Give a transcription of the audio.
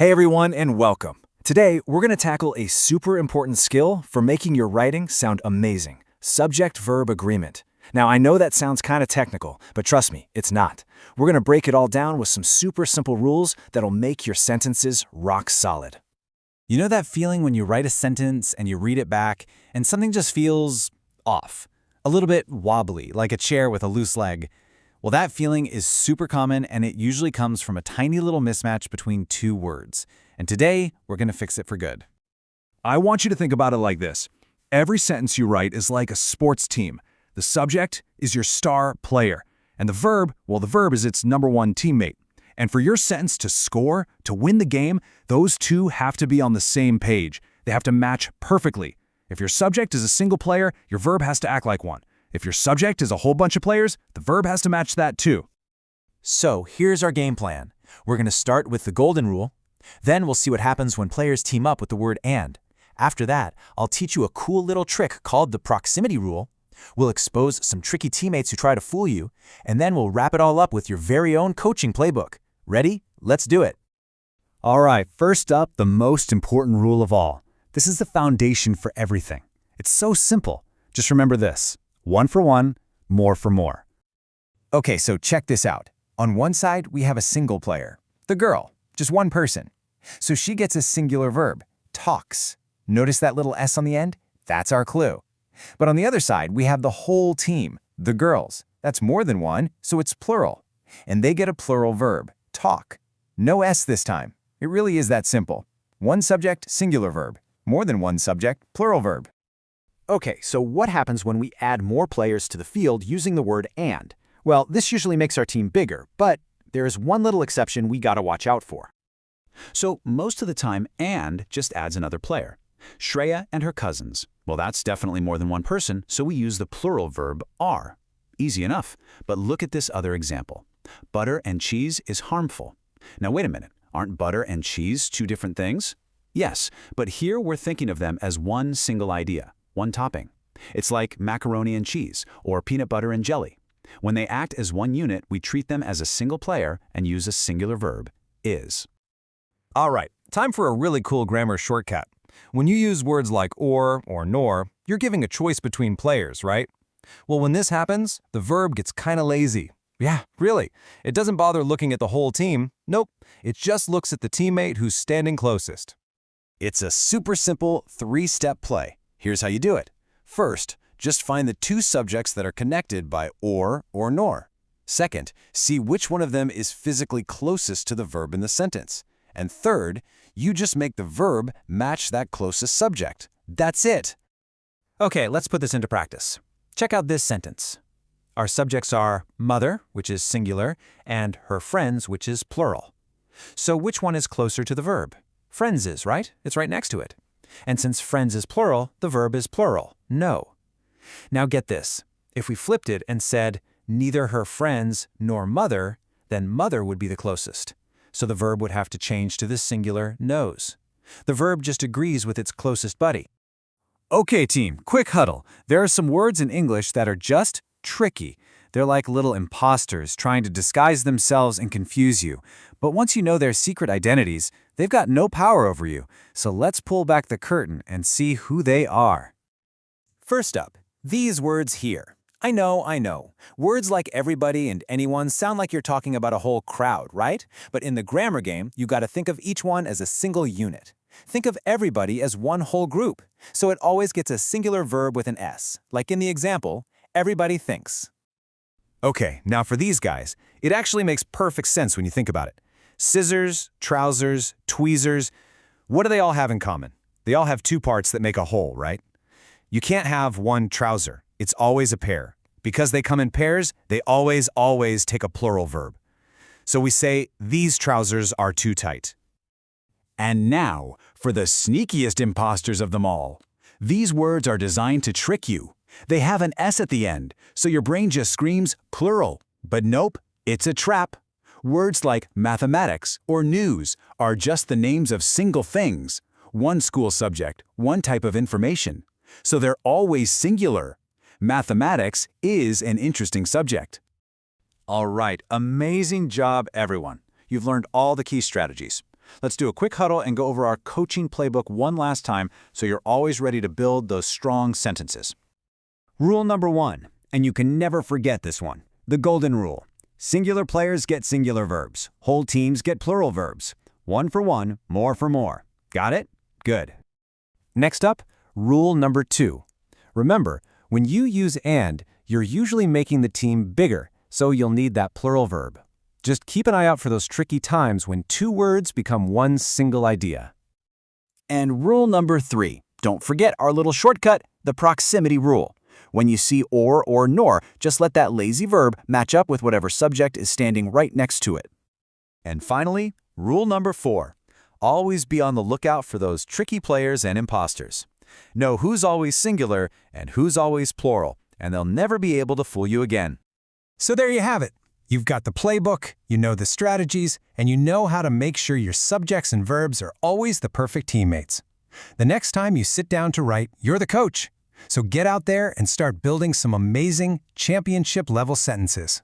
Hey everyone, and welcome. Today, we're going to tackle a super important skill for making your writing sound amazing: subject-verb agreement. Now, I know that sounds kind of technical, but trust me, it's not. We're going to break it all down with some super simple rules that'll make your sentences rock solid. You know that feeling when you write a sentence and you read it back and something just feels off? A little bit wobbly, like a chair with a loose leg. Well, that feeling is super common and it usually comes from a tiny little mismatch between two words. And today, we're going to fix it for good. I want you to think about it like this. Every sentence you write is like a sports team. The subject is your star player. And the verb, well, the verb is its number one teammate. And for your sentence to score, to win the game, those two have to be on the same page. They have to match perfectly. If your subject is a single player, your verb has to act like one. If your subject is a whole bunch of players, the verb has to match that too. So here's our game plan. We're going to start with the golden rule. Then we'll see what happens when players team up with the word and. After that, I'll teach you a cool little trick called the proximity rule. We'll expose some tricky teammates who try to fool you, and then we'll wrap it all up with your very own coaching playbook. Ready? Let's do it. All right, first up, the most important rule of all. This is the foundation for everything. It's so simple. Just remember this: one for one, more for more. Okay, so check this out. On one side, we have a single player, the girl, just one person. So she gets a singular verb, talks. Notice that little S on the end? That's our clue. But on the other side, we have the whole team, the girls. That's more than one, so it's plural. And they get a plural verb, talk. No S this time. It really is that simple. One subject, singular verb. More than one subject, plural verb. Okay, so what happens when we add more players to the field using the word and? Well, this usually makes our team bigger, but there is one little exception we gotta watch out for. So most of the time, and just adds another player. Shreya and her cousins. Well, that's definitely more than one person, so we use the plural verb are. Easy enough, but look at this other example. Butter and cheese is harmful. Now wait a minute, aren't butter and cheese two different things? Yes, but here we're thinking of them as one single idea, one topping. It's like macaroni and cheese, or peanut butter and jelly. When they act as one unit, we treat them as a single player and use a singular verb, is. All right, time for a really cool grammar shortcut. When you use words like or nor, you're giving a choice between players, right? Well, when this happens, the verb gets kind of lazy. Yeah, really. It doesn't bother looking at the whole team. Nope, it just looks at the teammate who's standing closest. It's a super simple three-step play. Here's how you do it. First, just find the two subjects that are connected by or nor. Second, see which one of them is physically closest to the verb in the sentence. And third, you just make the verb match that closest subject. That's it. Okay, let's put this into practice. Check out this sentence. Our subjects are mother, which is singular, and her friends, which is plural. So which one is closer to the verb? Friends is, right? It's right next to it. And since friends is plural, the verb is plural, no. Now get this. If we flipped it and said neither her friends nor mother, then mother would be the closest. So the verb would have to change to the singular knows. The verb just agrees with its closest buddy. Okay, team, quick huddle. There are some words in English that are just tricky. They're like little imposters trying to disguise themselves and confuse you. But once you know their secret identities, they've got no power over you. So let's pull back the curtain and see who they are. First up, these words here. I know. Words like everybody and anyone sound like you're talking about a whole crowd, right? But in the grammar game, you gotta think of each one as a single unit. Think of everybody as one whole group. So it always gets a singular verb with an S. Like in the example, everybody thinks. Okay, now for these guys, it actually makes perfect sense when you think about it. Scissors, trousers, tweezers, what do they all have in common? They all have two parts that make a whole, right? You can't have one trouser. It's always a pair. Because they come in pairs, they always take a plural verb. So we say, these trousers are too tight. And now, for the sneakiest imposters of them all. These words are designed to trick you. They have an S at the end, so your brain just screams plural. But nope, it's a trap. Words like mathematics or news are just the names of single things, one school subject, one type of information. So they're always singular. Mathematics is an interesting subject. All right, amazing job, everyone. You've learned all the key strategies. Let's do a quick huddle and go over our coaching playbook one last time so you're always ready to build those strong sentences. Rule number 1, and you can never forget this one, the golden rule. Singular players get singular verbs. Whole teams get plural verbs. One for one, more for more. Got it? Good. Next up, rule number 2. Remember, when you use and, you're usually making the team bigger, so you'll need that plural verb. Just keep an eye out for those tricky times when two words become one single idea. And rule number 3, don't forget our little shortcut, the proximity rule. When you see or nor, just let that lazy verb match up with whatever subject is standing right next to it. And finally, rule number 4. Always be on the lookout for those tricky players and imposters. Know who's always singular and who's always plural, and they'll never be able to fool you again. So there you have it. You've got the playbook, you know the strategies, and you know how to make sure your subjects and verbs are always the perfect teammates. The next time you sit down to write, you're the coach. So get out there and start building some amazing championship-level sentences.